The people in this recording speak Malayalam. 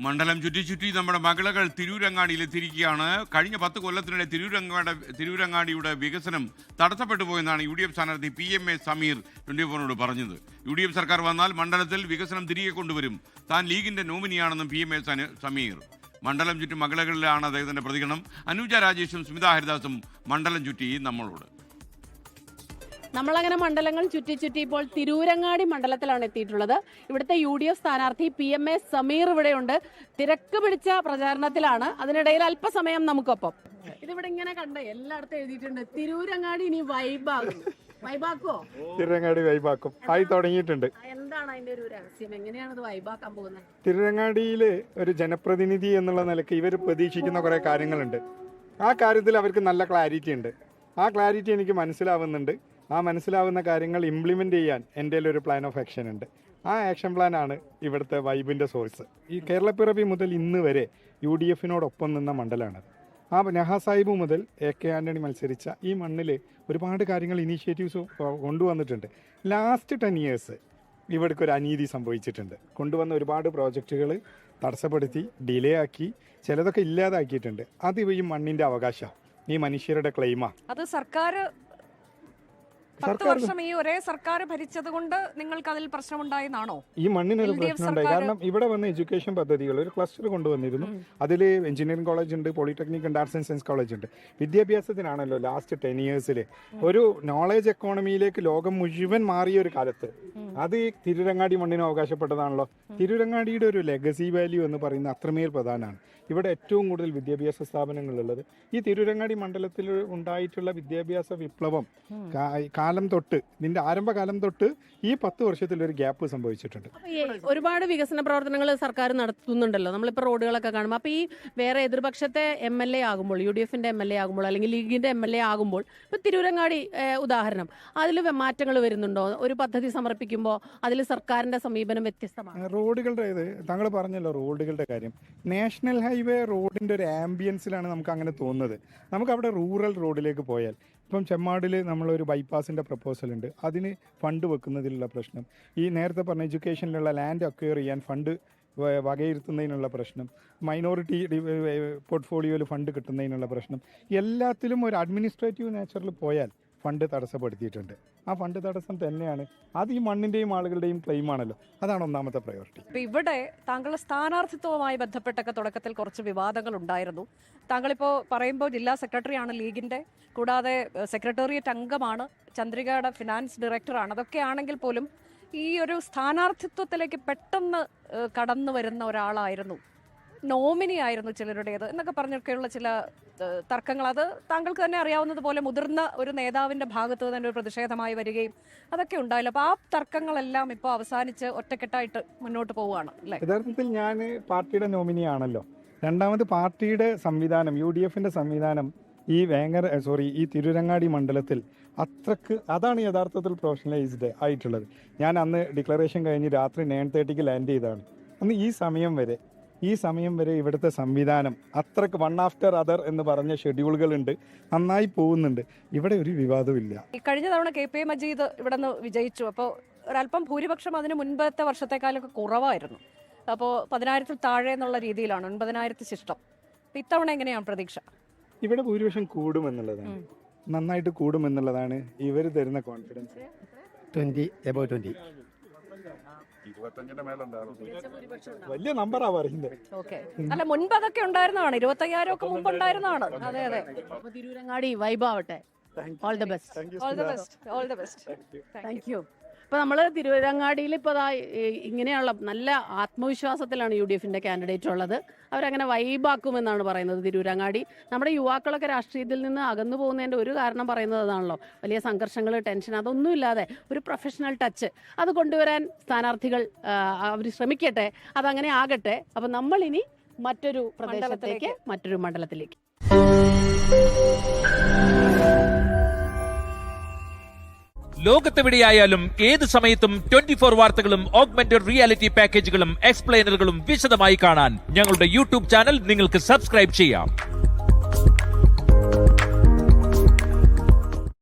മണ്ഡലം ചുറ്റി നമ്മുടെ മകളകൾ തിരൂരങ്ങാടിയിലെത്തിയിരിക്കുകയാണ്. കഴിഞ്ഞ 10 കൊല്ലത്തിനിടെ തിരൂരങ്ങാടിയുടെ വികസനം തടസ്സപ്പെട്ടു പോയെന്നാണ് UDF സ്ഥാനാർത്ഥി PMA സമീർ 24നോട് പറഞ്ഞത്. UDF സർക്കാർ വന്നാൽ മണ്ഡലത്തിൽ വികസനം തിരികെ കൊണ്ടുവരും. താൻ ലീഗിന്റെ നോമിനിയാണെന്നും PMA സമീർ. മണ്ഡലം ചുറ്റി മകളകളിലാണ് അദ്ദേഹത്തിന്റെ പ്രതികരണം. അനുജ രാജേഷും സ്മിത ഹരിദാസും മണ്ഡലം ചുറ്റി നമ്മളോട്. നമ്മളങ്ങനെ മണ്ഡലങ്ങൾ ചുറ്റി ഇപ്പോൾ തിരൂരങ്ങാടി മണ്ഡലത്തിലാണ് എത്തിയിട്ടുള്ളത്. ഇവിടുത്തെ UDF സ്ഥാനാർത്ഥി PMA സമീർ ഇവിടെയുണ്ട്. തിരക്ക് പിടിച്ച പ്രചാരണത്തിലാണ്. അതിനിടയിൽ അല്പസമയം നമുക്കൊപ്പം. ഇതിവിടെ ഇങ്ങനെ കണ്ടേ എല്ലായിടത്തും എഴുതിയിട്ടുണ്ട് തിരൂരങ്ങാടി ഇനി വൈബാകും. വൈബാക്കോ? തിരൂരങ്ങാടി വൈബാക്കും ആയി തുടങ്ങിയിട്ടുണ്ട്. എന്താണ് അതിന്റെ ഒരു രഹസ്യം? എങ്ങനെയാണ് ഇത് വൈബാക്കാൻ പോകുന്നത്? തിരൂരങ്ങാടിയില് ഒരു ജനപ്രതിനിധി എന്നുള്ള നിലയ്ക്ക് ഇവർ പ്രതീക്ഷിക്കുന്ന കുറെ കാര്യങ്ങളുണ്ട്. ആ കാര്യത്തിൽ അവർക്ക് നല്ല ക്ലാരിറ്റി ഉണ്ട്. ആ ക്ലാരിറ്റി എനിക്ക് മനസ്സിലാവുന്നുണ്ട്. ആ മനസ്സിലാവുന്ന കാര്യങ്ങൾ ഇംപ്ലിമെൻ്റ് ചെയ്യാൻ എൻ്റെ ഒരു പ്ലാൻ ഓഫ് ആക്ഷൻ ഉണ്ട്. ആ ആക്ഷൻ പ്ലാനാണ് ഇവിടുത്തെ വൈബിൻ്റെ സോഴ്സ്. ഈ കേരളപ്പിറവി മുതൽ ഇന്ന് വരെ UDFനോടൊപ്പം നിന്ന മണ്ഡലമാണത്. ആ നെഹ സാഹിബ് മുതൽ AK ആൻ്റണി മത്സരിച്ച ഈ മണ്ണിൽ ഒരുപാട് കാര്യങ്ങൾ ഇനീഷ്യേറ്റീവ്സ് കൊണ്ടുവന്നിട്ടുണ്ട്. ലാസ്റ്റ് 10 years ഇവിടേക്ക് ഒരു അനീതി സംഭവിച്ചിട്ടുണ്ട്. കൊണ്ടുവന്ന ഒരുപാട് പ്രോജക്റ്റുകൾ തടസ്സപ്പെടുത്തി, ഡിലേ ആക്കി, ചിലതൊക്കെ ഇല്ലാതാക്കിയിട്ടുണ്ട്. അത് ഈ മണ്ണിൻ്റെ അവകാശം, ഈ മനുഷ്യരുടെ ക്ലെയിമാണ്. അത് സർക്കാർ 10 വർഷം ഈ ഒരേ സർക്കാർ ഭരിച്ചത് കൊണ്ട് നിങ്ങൾക്ക് അതിൽ പ്രശ്നമുണ്ടായെന്നാണോ? ഈ മണ്ണിനൊരു പ്രശ്നമുണ്ടായി. കാരണം ഇവിടെ വന്ന എഡ്യൂക്കേഷൻ പദ്ധതികൾ ഒരു ക്ലസ്റ്റർ കൊണ്ടുവന്നിരുന്നു. അതിൽ എഞ്ചിനീയറിംഗ് കോളേജ് ഉണ്ട്, പോളിടെക്നിക് ഉണ്ട്, ആർട്സ് ആൻഡ് സയൻസ് കോളേജ് ഉണ്ട്. വിദ്യാഭ്യാസത്തിനാണല്ലോ ലാസ്റ്റ് 10 years ഒരു നോളേജ് എക്കോണമിയിലേക്ക് ലോകം മുഴുവൻ മാറിയ ഒരു കാലത്ത് അത് തിരൂരങ്ങാടി മണ്ണിന് അവകാശപ്പെട്ടതാണല്ലോ. തിരൂരങ്ങാടിയുടെ ഒരു ലെഗസി വാല്യൂ എന്ന് പറയുന്നത് അത്രമേൽ പ്രധാനമാണ്. ഇവിടെ ഏറ്റവും കൂടുതൽ വിദ്യാഭ്യാസ സ്ഥാപനങ്ങളുള്ളത് ഈ തിരൂരങ്ങാടി മണ്ഡലത്തിൽ ഉണ്ടായിട്ടുള്ള വിദ്യാഭ്യാസ വിപ്ലവം കാലം തൊട്ട്, ഇതിന്റെ ആരംഭകാലം തൊട്ട് ഈ 10 വർഷത്തിൽ ഒരു ഗ്യാപ്പ് സംഭവിച്ചിട്ടുണ്ട്. ഒരുപാട് വികസന പ്രവർത്തനങ്ങൾ സർക്കാർ നടത്തുന്നുണ്ടല്ലോ. നമ്മളിപ്പോൾ റോഡുകളൊക്കെ കാണുമ്പോൾ അപ്പോൾ ഈ വേറെ എതിർപക്ഷത്തെ MLA ആകുമ്പോൾ, UDFന്റെ MLA ആകുമ്പോൾ അല്ലെങ്കിൽ ലീഗിന്റെ MLA ആകുമ്പോൾ, ഇപ്പോൾ തിരൂരങ്ങാടി ഉദാഹരണം, അതിൽ മാറ്റങ്ങൾ വരുന്നുണ്ടോ? ഒരു പദ്ധതി സമർപ്പിക്കുമ്പോൾ അതിൽ സർക്കാരിന്റെ സമീപനം വ്യത്യസ്തമാണ്. റോഡുകളുടെ താങ്കൾ പറഞ്ഞല്ലോ റോഡുകളുടെ കാര്യം. നാഷണൽ ഹൈവേ റോഡിന്റെ ഒരു ആംബിയൻസിലാണ് നമുക്ക് അങ്ങനെ തോന്നുന്നത്. നമുക്ക് അവിടെ റൂറൽ റോഡിലേക്ക് പോയാൽ ഇപ്പം ചെമ്മാടിൽ നമ്മളൊരു ബൈപ്പാസിൻ്റെ പ്രപ്പോസൽ ഉണ്ട്. അതിന് ഫണ്ട് വെക്കുന്നതിലുള്ള പ്രശ്നം, ഈ നേരത്തെ പറഞ്ഞ എഡ്യൂക്കേഷനിലുള്ള ലാൻഡ് അക്വയർ ചെയ്യാൻ ഫണ്ട് വകയിരുത്തുന്നതിനുള്ള പ്രശ്നം, മൈനോറിറ്റി പോർട്ട്ഫോളിയോയിൽ ഫണ്ട് കിട്ടുന്നതിനുള്ള പ്രശ്നം, എല്ലാത്തിലും ഒരു അഡ്മിനിസ്ട്രേറ്റീവ് നേച്ചറിൽ പോയാൽ ഫണ്ട് തടസ്സപ്പെടുത്തിയിട്ടുണ്ട്. ആ ഫണ്ട് തടസ്സം തന്നെയാണ് അത് ഈ മണ്ണിൻ്റെയും ആളുകളുടെയും ക്ലെയിമാണല്ലോ. അതാണ് ഒന്നാമത്തെ പ്രയോറിറ്റി. ഇവിടെ താങ്കളുടെ സ്ഥാനാർത്ഥിത്വവുമായി ബന്ധപ്പെട്ടൊക്കെ തുടക്കത്തിൽ കുറച്ച് വിവാദങ്ങൾ ഉണ്ടായിരുന്നു. താങ്കളിപ്പോൾ പറയുമ്പോൾ ജില്ലാ സെക്രട്ടറിയാണ് ലീഗിൻ്റെ, കൂടാതെ സെക്രട്ടേറിയറ്റ് അംഗമാണ്, ചന്ദ്രികയുടെ ഫിനാൻസ് ഡയറക്ടറാണ്. അതൊക്കെ ആണെങ്കിൽ പോലും ഈ ഒരു സ്ഥാനാർത്ഥിത്വത്തിലേക്ക് പെട്ടെന്ന് കടന്നു വരുന്ന ഒരാളായിരുന്നു, നോമിനി ആയിരുന്നു ചിലരുടേത് എന്നൊക്കെ പറഞ്ഞൊക്കെയുള്ള ചില തർക്കങ്ങൾ, അത് താങ്കൾക്ക് തന്നെ അറിയാവുന്നതുപോലെ മുതിർന്ന ഒരു നേതാവിന്റെ ഭാഗത്ത് തന്നെ ഒരു പ്രതിഷേധമായി വരികയും അതൊക്കെ ഉണ്ടായില്ല. അപ്പോൾ ആ തർക്കങ്ങളെല്ലാം ഇപ്പോൾ അവസാനിച്ച് ഒറ്റക്കെട്ടായിട്ട് മുന്നോട്ട് പോവുകയാണ് അല്ലേ? യഥാർത്ഥത്തിൽ ഞാൻ പാർട്ടിയുടെ നോമിനിയാണല്ലോ. രണ്ടാമത് പാർട്ടിയുടെ സംവിധാനം, UDFന്റെ സംവിധാനം ഈ തിരൂരങ്ങാടി മണ്ഡലത്തിൽ അത്രക്ക് അതാണ് യഥാർത്ഥത്തിൽ പ്രൊഫഷണലൈസ്ഡ് ആയിട്ടുള്ളത്. ഞാൻ അന്ന് ഡിക്ലറേഷൻ കഴിഞ്ഞ് രാത്രി 9:30 ലാൻഡ് ചെയ്തതാണ്. അന്ന് ഈ സമയം വരെ ഇവിടുത്തെ സംവിധാനം അത്രക്ക് വൺ ആഫ്റ്റർ അതർ എന്ന് പറഞ്ഞ ഷെഡ്യൂളുകളുണ്ട്, നന്നായി പോകുന്നുണ്ട്. ഇവിടെ ഒരു വിവാദമില്ല. ഈ കഴിഞ്ഞ തവണ KPA മജീദ് ഇവിടെ നിന്ന് വിജയിച്ചു. അപ്പോൾ ഒരല്പം ഭൂരിപക്ഷം അതിന് മുൻപത്തെ വർഷത്തെക്കാളൊക്കെ കുറവായിരുന്നു. അപ്പോൾ 10,000-ൽ താഴെ എന്നുള്ള രീതിയിലാണ്, 9,000 ശിഷ്ടം. ഇത്തവണ എങ്ങനെയാണ് പ്രതീക്ഷ? ഇവിടെ ഭൂരിപക്ഷം കൂടുമെന്നുള്ളതാണ്, നന്നായിട്ട് കൂടുമെന്നുള്ളതാണ് ഇവർ തരുന്ന കോൺഫിഡൻസ്. 20 വലിയ നമ്പറാ പറയുന്നത്. അല്ല, മുൻപ് അതൊക്കെ ഉണ്ടായിരുന്നതാണ്, 25,000 ഒക്കെ മുമ്പ് ഉണ്ടായിരുന്നതാണ്. അതെ അതെ. തിരൂരങ്ങാടി വൈബാവട്ടെ. All the best. Thank you. ഇപ്പോൾ നമ്മൾ തിരൂരങ്ങാടിയിൽ ഇപ്പോൾ ഇങ്ങനെയുള്ള നല്ല ആത്മവിശ്വാസത്തിലാണ് UDFന്റെ കാൻഡിഡേറ്റ് ഉള്ളത്. അവരങ്ങനെ വൈബാക്കുമെന്നാണ് പറയുന്നത്. തിരൂരങ്ങാടി നമ്മുടെ യുവാക്കളൊക്കെ രാഷ്ട്രീയത്തിൽ നിന്ന് അകന്നു പോകുന്നതിൻ്റെ ഒരു കാരണം പറയുന്നത് അതാണല്ലോ. വലിയ സംഘർഷങ്ങൾ, ടെൻഷൻ, അതൊന്നുമില്ലാതെ ഒരു പ്രൊഫഷണൽ ടച്ച് അത് കൊണ്ടുവരാൻ സ്ഥാനാർത്ഥികൾ അവർ ശ്രമിക്കട്ടെ, അതങ്ങനെ ആകട്ടെ. അപ്പം നമ്മളിനി മറ്റൊരു പ്രദേശത്തേക്ക്, മറ്റൊരു മണ്ഡലത്തിലേക്ക്. ലോകത്തെവിടെയായാലും ഏത് സമയത്തും 24 വാർത്തകളും ഓഗ്മെന്റഡ് റിയാലിറ്റി പാക്കേജുകളും എക്സ്പ്ലെയിനറുകളും വിശദമായി കാണാൻ ഞങ്ങളുടെ YouTube ചാനൽ നിങ്ങൾക്ക് സബ്സ്ക്രൈബ് ചെയ്യാം.